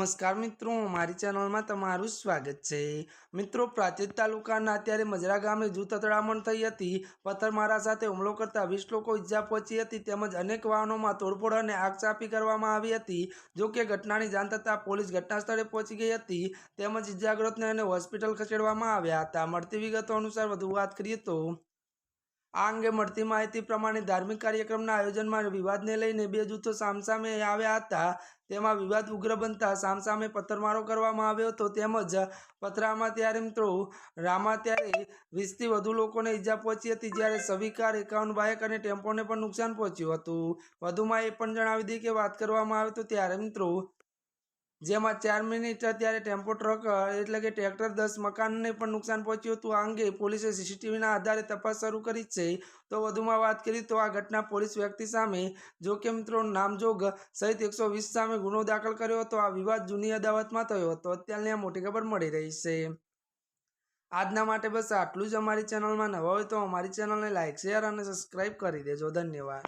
નમસ્કાર મિત્રો, મારી ચેનલમાં તમારું સ્વાગત છે। મિત્રો, પ્રાંતિજ તાલુકાના અત્યારે મજરા ગામે જૂથ અથડામણ થઈ હતી। પથ્થરમારા સાથે હુમલો કરતા 20 લોકો ઈજા પહોંચી હતી તેમજ અનેક વાહનોમાં તોડફોડ અને આગચાપી કરવામાં આવી હતી। જો કે ઘટનાની જાણ થતાં પોલીસ ઘટના સ્થળે પહોંચી ગઈ હતી તેમજ ઈજાગ્રસ્તને અને હોસ્પિટલ ખસેડવામાં આવ્યા હતા। મળતી વિગતો અનુસાર વધુ વાત કરીએ તો આ અંગે મળતી માહિતી પ્રમાણે ધાર્મિક કાર્યક્રમના આયોજનમાં વિવાદને લઈને બે જૂથો સામસામે આવ્યા હતા। તેમાં વિવાદ ઉગ્ર બનતા સામસામે પથ્થરમારો કરવામાં આવ્યો હતો તેમજ પથરામાં ત્યારે મિત્રો રામા ત્યારે 20થી વધુ લોકોને ઈજા પહોંચી હતી જ્યારે સવિકાર 51 બાઇક અને ટેમ્પોને પણ નુકસાન પહોંચ્યું હતું। વધુમાં એ પણ જણાવી દઈએ કે વાત કરવામાં આવે તો ત્યારે મિત્રો જેમાં 4 મિનિટ ત્યારે ટેમ્પો ટ્રક એટલે કે ટ્રેક્ટર 10 મકાનને પણ નુકસાન પહોંચ્યું હતું। આ અંગે પોલીસે સીસીટીવીના આધારે તપાસ શરૂ કરી છે। તો વધુમાં વાત કરીએ તો આ ઘટના પોલીસ વ્યક્તિ સામે જો કે મિત્રો નામજોગ સહિત 120 સામે ગુનો દાખલ કર્યો હતો। આ વિવાદ જૂની અદાવતમાં થયો હતો। અત્યારની આ મોટી ખબર મળી રહી છે। આજના માટે બસ આટલું જ। અમારી ચેનલમાં નવા હોય તો અમારી ચેનલને લાઇક શેર અને સબસ્ક્રાઈબ કરી દેજો। ધન્યવાદ।